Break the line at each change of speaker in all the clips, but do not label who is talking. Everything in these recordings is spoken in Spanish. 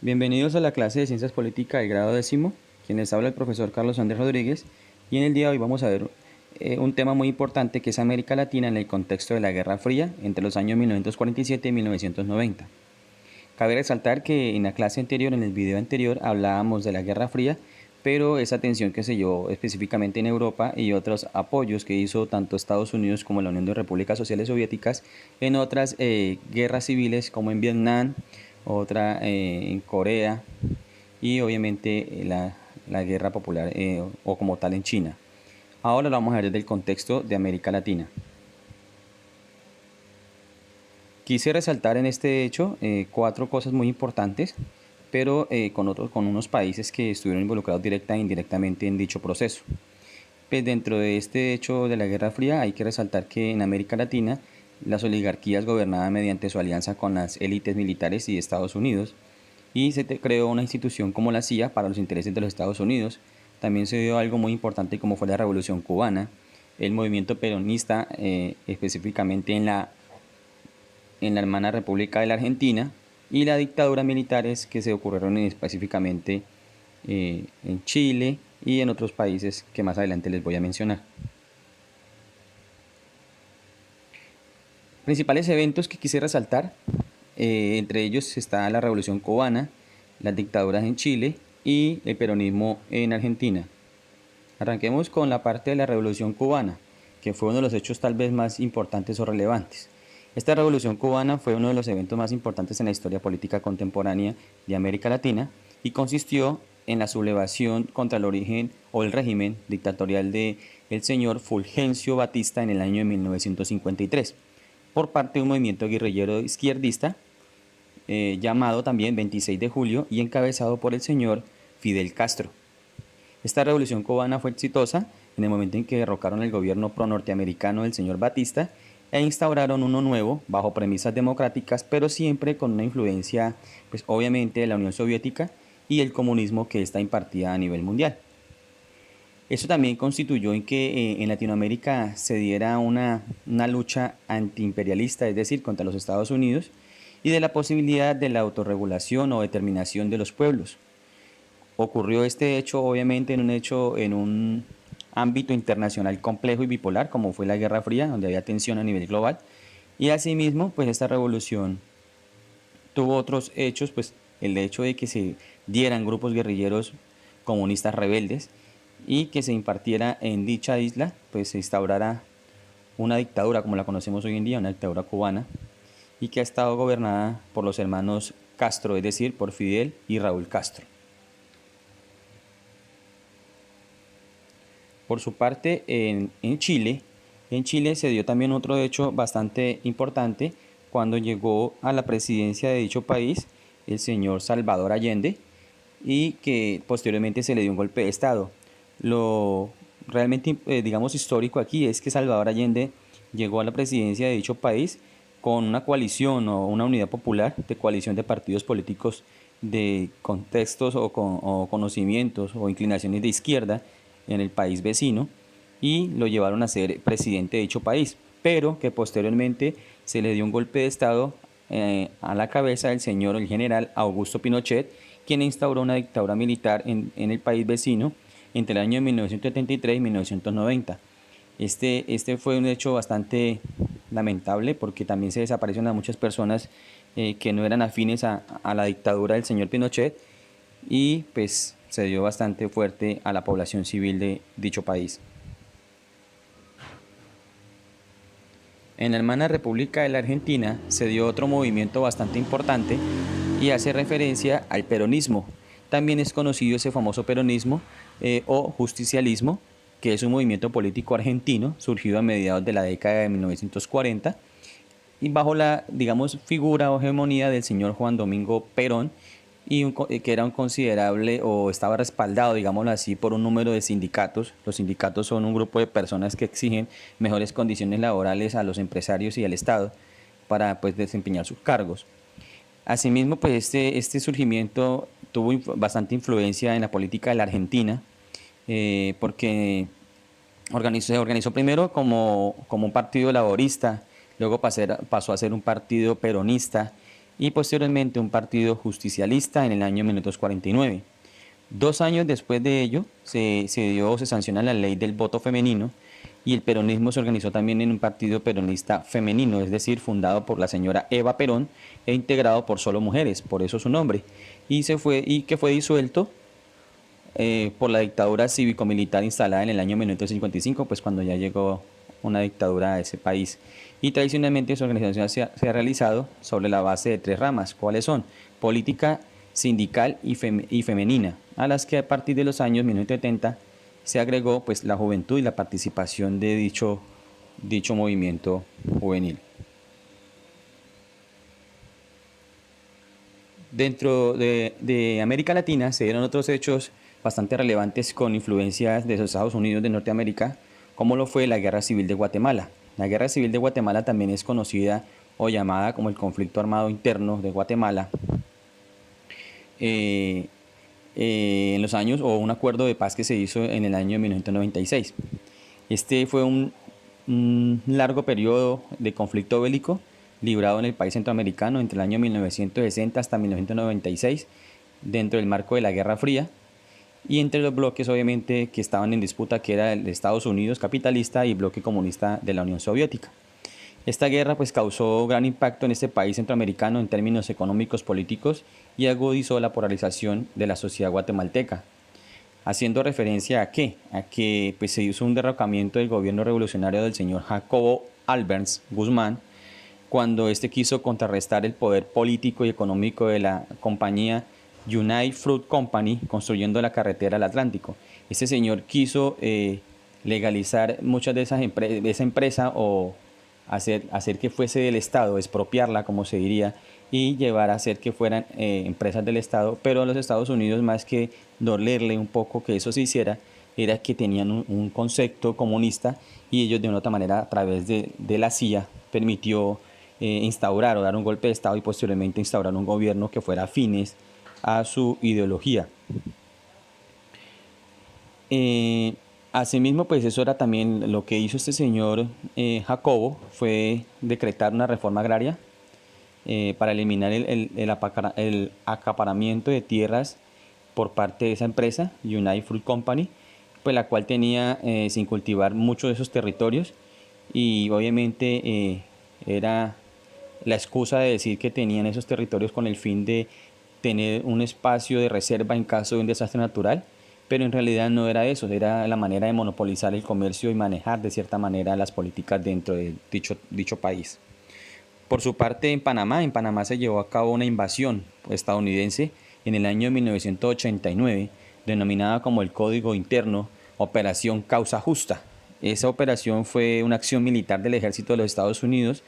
Bienvenidos a la clase de Ciencias Políticas del grado décimo, quien les habla el profesor Carlos Andrés Rodríguez, y en el día de hoy vamos a ver un tema muy importante que es América Latina en el contexto de la Guerra Fría entre los años 1947 y 1990. Cabe resaltar que en la clase anterior, en el video anterior, hablábamos de la Guerra Fría, pero esa tensión que se llevó específicamente en Europa y otros apoyos que hizo tanto Estados Unidos como la Unión de Repúblicas Sociales Soviéticas en otras guerras civiles como en Vietnam, otra en Corea y obviamente la guerra popular o como tal en China. Ahora lo vamos a ver desde el contexto de América Latina. Quise resaltar en este hecho cuatro cosas muy importantes, pero con unos países que estuvieron involucrados directa e indirectamente en dicho proceso. Pues dentro de este hecho de la Guerra Fría hay que resaltar que en América Latina las oligarquías gobernaban mediante su alianza con las élites militares y Estados Unidos, y se creó una institución como la CIA para los intereses de los Estados Unidos. También se dio algo muy importante como fue la Revolución Cubana, el movimiento peronista específicamente en la hermana República de la Argentina, y la dictadura militares que se ocurrieron específicamente en Chile y en otros países que más adelante les voy a mencionar. Principales eventos que quise resaltar, entre ellos está la Revolución Cubana, las dictaduras en Chile y el peronismo en Argentina. Arranquemos con la parte de la Revolución Cubana, que fue uno de los hechos tal vez más importantes o relevantes. Esta Revolución Cubana fue uno de los eventos más importantes en la historia política contemporánea de América Latina y consistió en la sublevación contra el origen o el régimen dictatorial de el señor Fulgencio Batista en el año de 1953 por parte de un movimiento guerrillero izquierdista llamado también 26 de julio y encabezado por el señor Fidel Castro. Esta revolución cubana fue exitosa en el momento en que derrocaron el gobierno pro-norteamericano del señor Batista e instauraron uno nuevo bajo premisas democráticas, pero siempre con una influencia, pues obviamente, de la Unión Soviética y el comunismo que está impartida a nivel mundial. Eso también constituyó en que en Latinoamérica se diera una lucha antiimperialista, es decir, contra los Estados Unidos, y de la posibilidad de la autorregulación o determinación de los pueblos. Ocurrió este hecho obviamente en un ámbito internacional complejo y bipolar como fue la Guerra Fría, donde había tensión a nivel global, y asimismo pues esta revolución tuvo otros hechos, pues el hecho de que se dieran grupos guerrilleros comunistas rebeldes y que se impartiera en dicha isla, pues se instaurara una dictadura como la conocemos hoy en día, una dictadura cubana, y que ha estado gobernada por los hermanos Castro, es decir, por Fidel y Raúl Castro. Por su parte, en Chile se dio también otro hecho bastante importante cuando llegó a la presidencia de dicho país el señor Salvador Allende y que posteriormente se le dio un golpe de Estado. Lo realmente, digamos, histórico aquí es que Salvador Allende llegó a la presidencia de dicho país con una coalición o una unidad popular de coalición de partidos políticos de contextos o conocimientos o inclinaciones de izquierda en el país vecino y lo llevaron a ser presidente de dicho país, pero que posteriormente se le dio un golpe de Estado a la cabeza del señor, el general Augusto Pinochet, quien instauró una dictadura militar en el país vecino entre el año 1973 y 1990. Este fue un hecho bastante lamentable porque también se desaparecieron a muchas personas que no eran afines a la dictadura del señor Pinochet y pues se dio bastante fuerte a la población civil de dicho país. En la hermana República de la Argentina se dio otro movimiento bastante importante y hace referencia al peronismo. También es conocido ese famoso peronismo o justicialismo, que es un movimiento político argentino surgido a mediados de la década de 1940 y bajo la, digamos, figura o hegemonía del señor Juan Domingo Perón, que era un considerable o estaba respaldado, digámoslo así, por un número de sindicatos. Los sindicatos son un grupo de personas que exigen mejores condiciones laborales a los empresarios y al Estado para pues desempeñar sus cargos. Asimismo, pues este surgimiento tuvo bastante influencia en la política de la Argentina, porque se organizó primero como un partido laborista, luego pasó a ser un partido peronista y posteriormente un partido justicialista en el año 1949. 2 años después de ello se sanciona la ley del voto femenino y el peronismo se organizó también en un partido peronista femenino, es decir, fundado por la señora Eva Perón e integrado por solo mujeres, por eso su nombre, y que fue disuelto por la dictadura cívico-militar instalada en el año 1955, pues cuando ya llegó una dictadura a ese país. Y tradicionalmente su organización se ha realizado sobre la base de 3 ramas. ¿Cuáles son? Política, sindical y femenina, a las que a partir de los años 1970 se agregó pues la juventud y la participación de dicho movimiento juvenil. Dentro de América Latina se dieron otros hechos bastante relevantes con influencias de los Estados Unidos de Norteamérica, como lo fue la Guerra Civil de Guatemala. La Guerra Civil de Guatemala también es conocida o llamada como el conflicto armado interno de Guatemala. En los años, o un acuerdo de paz que se hizo en el año 1996. Este fue un largo periodo de conflicto bélico librado en el país centroamericano entre el año 1960 hasta 1996, dentro del marco de la Guerra Fría, y entre los bloques obviamente que estaban en disputa, que era el de Estados Unidos capitalista y bloque comunista de la Unión Soviética. Esta guerra pues causó gran impacto en este país centroamericano en términos económicos, políticos, y agudizó la polarización de la sociedad guatemalteca. Haciendo referencia a qué? A que pues, se hizo un derrocamiento del gobierno revolucionario del señor Jacobo Arbenz Guzmán, cuando este quiso contrarrestar el poder político y económico de la compañía United Fruit Company, construyendo la carretera al Atlántico. Este señor quiso legalizar muchas de esa empresa, o hacer que fuese del Estado, expropiarla, como se diría, y llevar a hacer que fueran empresas del Estado, pero los Estados Unidos, más que dolerle un poco que eso se hiciera, era que tenían un concepto comunista, y ellos de una u otra manera, a través de la CIA, permitió instaurar o dar un golpe de Estado y posteriormente instaurar un gobierno que fuera afines a su ideología. Asimismo, pues eso era también lo que hizo este señor Jacobo, fue decretar una reforma agraria para eliminar el acaparamiento de tierras por parte de esa empresa, United Fruit Company, pues la cual tenía sin cultivar muchos de esos territorios, y obviamente era la excusa de decir que tenían esos territorios con el fin de tener un espacio de reserva en caso de un desastre natural, pero en realidad no era eso, era la manera de monopolizar el comercio y manejar de cierta manera las políticas dentro de dicho país. Por su parte, en Panamá se llevó a cabo una invasión estadounidense en el año 1989, denominada como el Código Interno Operación Causa Justa. Esa operación fue una acción militar del ejército de los Estados Unidos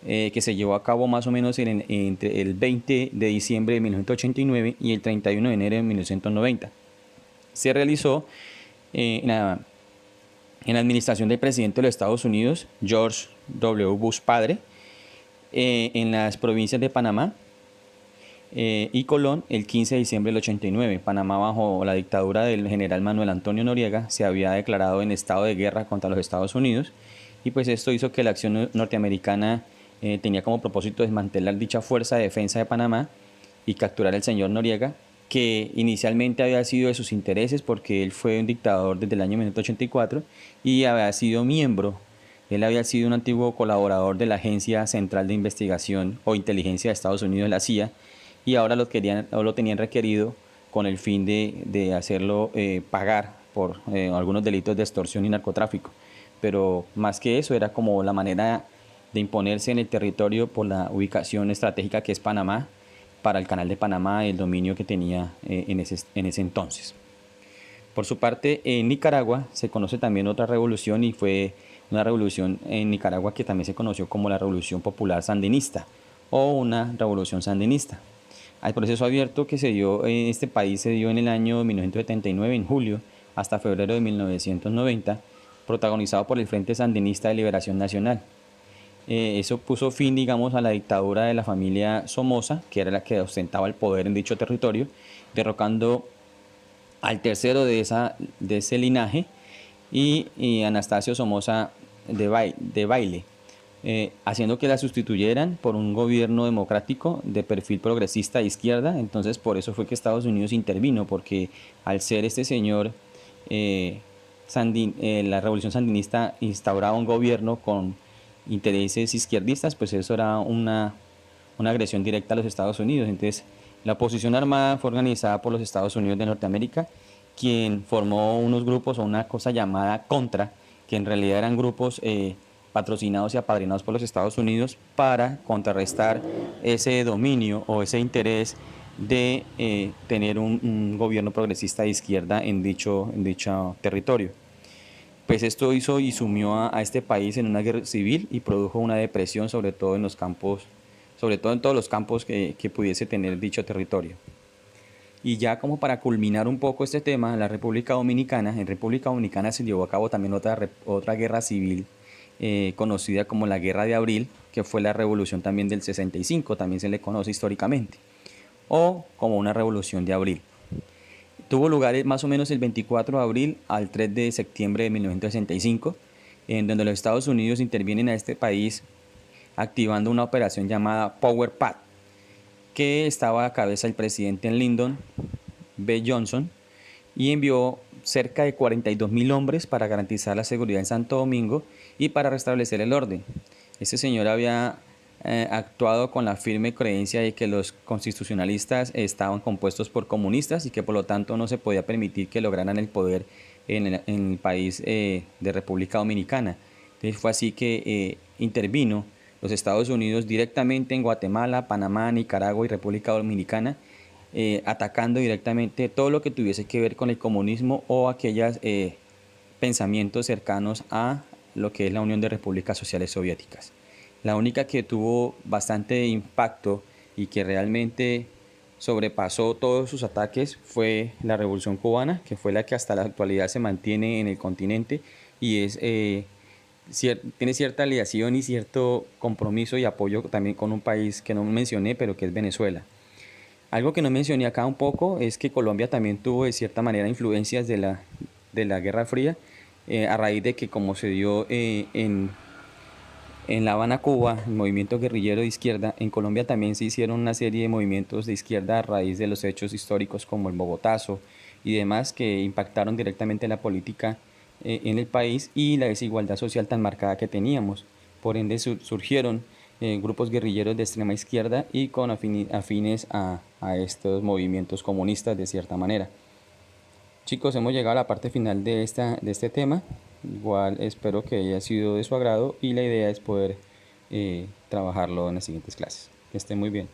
que se llevó a cabo más o menos entre el 20 de diciembre de 1989 y el 31 de enero de 1990. Se realizó en la administración del presidente de los Estados Unidos, George W. Bush padre, en las provincias de Panamá y Colón el 15 de diciembre del 89. Panamá, bajo la dictadura del general Manuel Antonio Noriega, se había declarado en estado de guerra contra los Estados Unidos, y pues esto hizo que la acción norteamericana tenía como propósito desmantelar dicha fuerza de defensa de Panamá y capturar al señor Noriega, que inicialmente había sido de sus intereses porque él fue un dictador desde el año 1984 y había sido miembro. Él había sido un antiguo colaborador de la Agencia Central de Investigación o Inteligencia de Estados Unidos, la CIA, y ahora lo tenían requerido con el fin de hacerlo pagar por algunos delitos de extorsión y narcotráfico. Pero más que eso, era como la manera de imponerse en el territorio por la ubicación estratégica que es Panamá, para el Canal de Panamá y el dominio que tenía en ese entonces. Por su parte, en Nicaragua se conoce también otra revolución, y fue una revolución en Nicaragua que también se conoció como la Revolución Popular Sandinista o una revolución sandinista. El proceso abierto que se dio en este país se dio en el año 1979, en julio, hasta febrero de 1990, protagonizado por el Frente Sandinista de Liberación Nacional. Eso puso fin, digamos, a la dictadura de la familia Somoza, que era la que ostentaba el poder en dicho territorio, derrocando al tercero de ese linaje, y Anastasio Somoza de Baile. haciendo que la sustituyeran por un gobierno democrático de perfil progresista de izquierda. Entonces por eso fue que Estados Unidos intervino, porque al ser este señor, la revolución sandinista instauraba un gobierno con intereses izquierdistas, pues eso era una agresión directa a los Estados Unidos. Entonces la oposición armada fue organizada por los Estados Unidos de Norteamérica, quien formó unos grupos o una cosa llamada Contra, que en realidad eran grupos patrocinados y apadrinados por los Estados Unidos para contrarrestar ese dominio o ese interés de tener un gobierno progresista de izquierda en dicho territorio. Pues esto hizo y sumió a este país en una guerra civil y produjo una depresión, sobre todo en los campos, sobre todo en todos los campos que pudiese tener dicho territorio. Y ya como para culminar un poco este tema, en República Dominicana se llevó a cabo también otra guerra civil conocida como la Guerra de Abril, que fue la revolución también del 65, también se le conoce históricamente, o como una revolución de abril. Tuvo lugar más o menos el 24 de abril al 3 de septiembre de 1965, en donde los Estados Unidos intervienen a este país activando una operación llamada Power Pact, que estaba a cabeza el presidente Lyndon B. Johnson, y envió cerca de 42.000 hombres para garantizar la seguridad en Santo Domingo y para restablecer el orden. Este señor había actuado con la firme creencia de que los constitucionalistas estaban compuestos por comunistas y que por lo tanto no se podía permitir que lograran el poder en el país de República Dominicana. Entonces fue así que intervino los Estados Unidos directamente en Guatemala, Panamá, Nicaragua y República Dominicana, atacando directamente todo lo que tuviese que ver con el comunismo o aquellos pensamientos cercanos a lo que es la Unión de Repúblicas Sociales Soviéticas. La única que tuvo bastante impacto y que realmente sobrepasó todos sus ataques fue la Revolución Cubana, que fue la que hasta la actualidad se mantiene en el continente y tiene cierta aliación y cierto compromiso y apoyo también con un país que no mencioné, pero que es Venezuela. Algo que no mencioné acá un poco es que Colombia también tuvo de cierta manera influencias de la Guerra Fría, a raíz de que como se dio en La Habana, Cuba, el movimiento guerrillero de izquierda, en Colombia también se hicieron una serie de movimientos de izquierda a raíz de los hechos históricos como el Bogotazo y demás que impactaron directamente la política en el país y la desigualdad social tan marcada que teníamos. Por ende surgieron grupos guerrilleros de extrema izquierda y con afines a estos movimientos comunistas de cierta manera. Chicos, hemos llegado a la parte final de este tema. Igual espero que haya sido de su agrado y la idea es poder trabajarlo en las siguientes clases. Que estén muy bien.